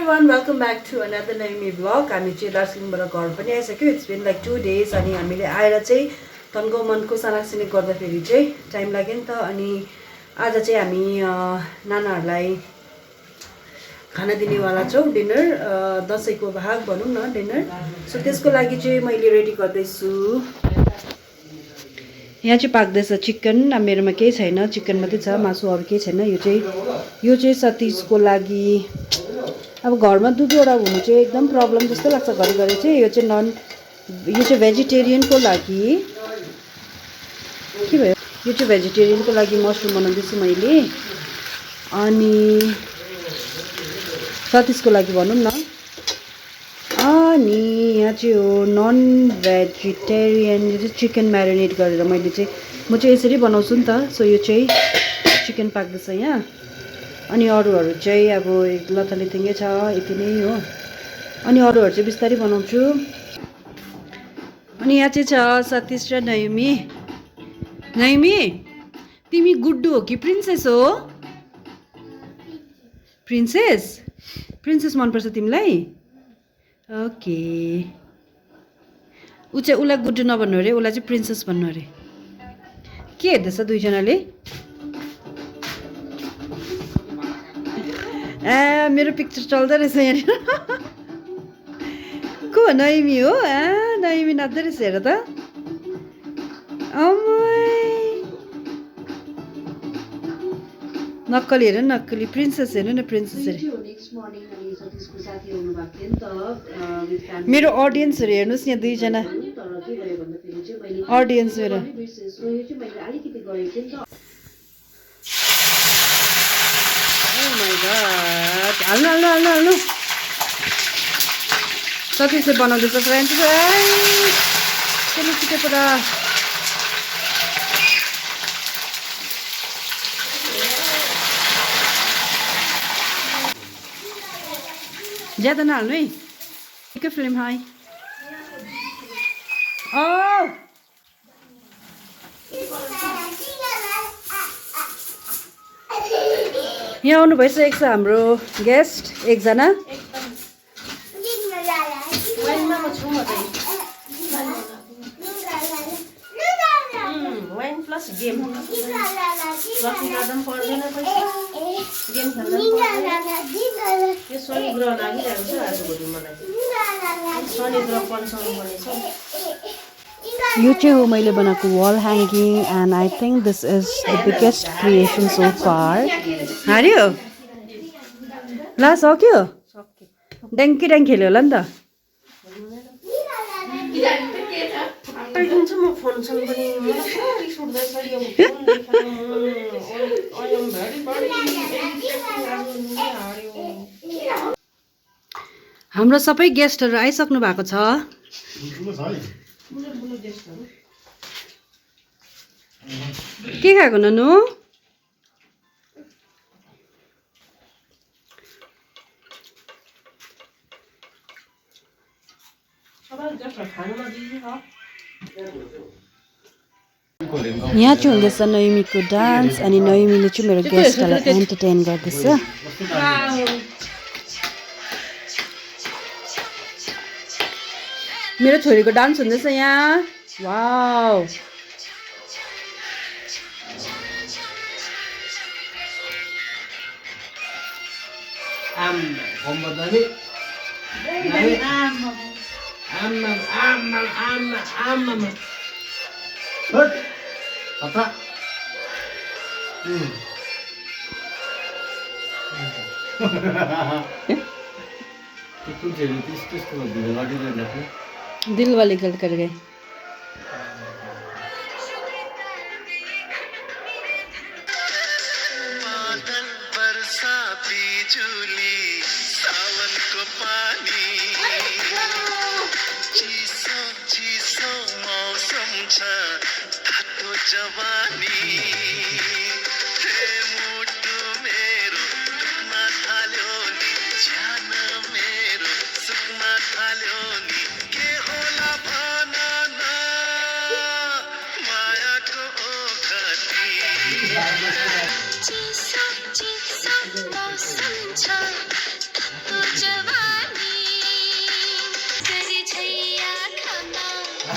everyone, welcome back to another Naomi vlog. हामी चाहिँ दार्जिलिङबाट घर पनि आइसक्यो. It's been like 2 days अनि हामीले आएर चाहिँ तन्को मनको सानाकसिनिक गर्दाखेरि चाहिँ टाइम लाग्यो नि त. अनि आज चाहिँ हामी नानाहरूलाई खाना दिनेवाला छौँ. डिनर दसैँको भाग भनौँ न डिनर. सो त्यसको लागि चाहिँ मैले रेडी गर्दैछु. यहाँ चाहिँ पाक्दैछ चिकन. मेरोमा केही छैन, चिकन मात्रै छ, मासु अरू केही छैन. यो चाहिँ सतीशको लागि. अब घरमा दुईवटा हुनु चाहिँ एकदम प्रब्लम जस्तो लाग्छ घरिघरि चाहिँ. यो चाहिँ भेजिटेरियनको लागि के भयो, यो चाहिँ भेजिटेरियनको लागि मसरुम बनाउँदैछु मैले. अनि सतीशको लागि भनौँ न. अनि यहाँ चाहिँ हो नन भेजिटेरियन. यो चाहिँ चिकन म्यारिनेट गरेर म चाहिँ यसरी बनाउँछु नि त. सो यो चाहिँ चिकन पाक्दैछ यहाँ. अनि अरूहरू चाहिँ अब लथालिथिङ्गै छ, यति नै हो. अनि अरूहरू चाहिँ बिस्तारै बनाउँछु. अनि यहाँ चाहिँ छ सतीश र नयमी. नयमी, तिमी गुड्डु हो कि प्रिन्सेस हो? प्रिन्सेस मनपर्छ तिमीलाई? ओके. उसलाई गुड्डु नभन्नु अरे, उसलाई चाहिँ प्रिन्सेस भन्नु अरे. के हेर्दैछ दुईजनाले? मेरो पिक्चर चल्दो रहेछ यहाँनिर. को नयमी हो? नयमी नाच्दो रहेछ हेर त. नक्कली हेर, नक्कली प्रिन्सेस हेर्नु न, प्रिन्सेस हेर. मेरो अडियन्सहरू हेर्नुहोस् यहाँ दुईजना अडियन्स मेरो. हाल्नु सतीशले बनाउँदैछ फ्रेन्ड्स. छिटो पुरा. ज्यादा नहाल्नु है. निकै फिल्म हाई. यहाँ आउनु भइसकेको छ हाम्रो गेस्ट एकजना. यो चाहिँ हो मैले बनाएको wall hanging. And I think this is the biggest creation so far. हार्यो ला, सक्यो. ड्याङ्की खेल्यो होला नि त. हाम्रो सबै गेस्टहरू आइसक्नु भएको छ. के खाएको ननु? यहाँ चाहिँ हुँदैछ नयमीको डान्स. अनि नयमीले चाहिँ मेरो गेस्टहरूलाई एन्टरटेन गर्दैछ. मेरो छोरीको डान्स हुँदैछ यहाँ. वाउ. दिल वाली गल कर गए.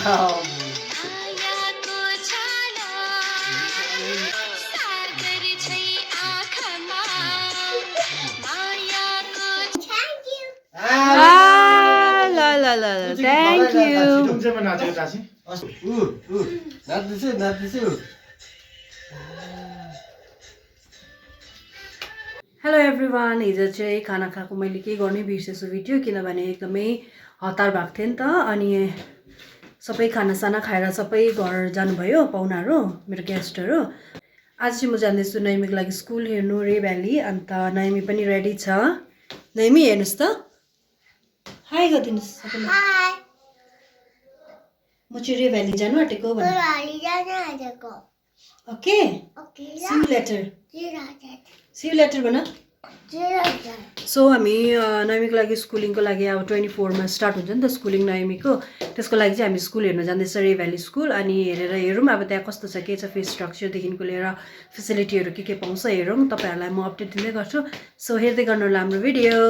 Thank you. हेलो एभ्रिवान हिजो चाहिँ खाना खाएको मैले के गर्नै बिर्सेछु भिडियो किनभने एकदमै हतार भएको थिएँ नि त अनि सबै खानासाना खाएर सबै घर जानुभयो पाहुनाहरू मेरो गेस्टहरू आज चाहिँ म जाँदैछु नैमीको लागि स्कुल हेर्नु रे भ्याली अन्त नैमी पनि रेडी छ नैमी हेर्नुहोस् त हाई गरिदिनुहोस् सबैलाई म चाहिँ रे भ्याली जानु आँटेको ओके सी यू लेटर भन सो हामी नैमीको लागि स्कुलिङको लागि अब 24 स्टार्ट हुन्छ नि त स्कुलिङ नैमीको त्यसको लागि चाहिँ हामी स्कुल हेर्न जाँदैछ रे भ्याली स्कुल अनि हेरेर हेरौँ अब त्यहाँ कस्तो छ के छ फी स्ट्रक्चरदेखिको लिएर फेसिलिटीहरू के पाउँछ हेरौँ तपाईँहरूलाई म अपडेट दिँदै गर्छु सो हेर्दै गर्नु होला हाम्रो भिडियो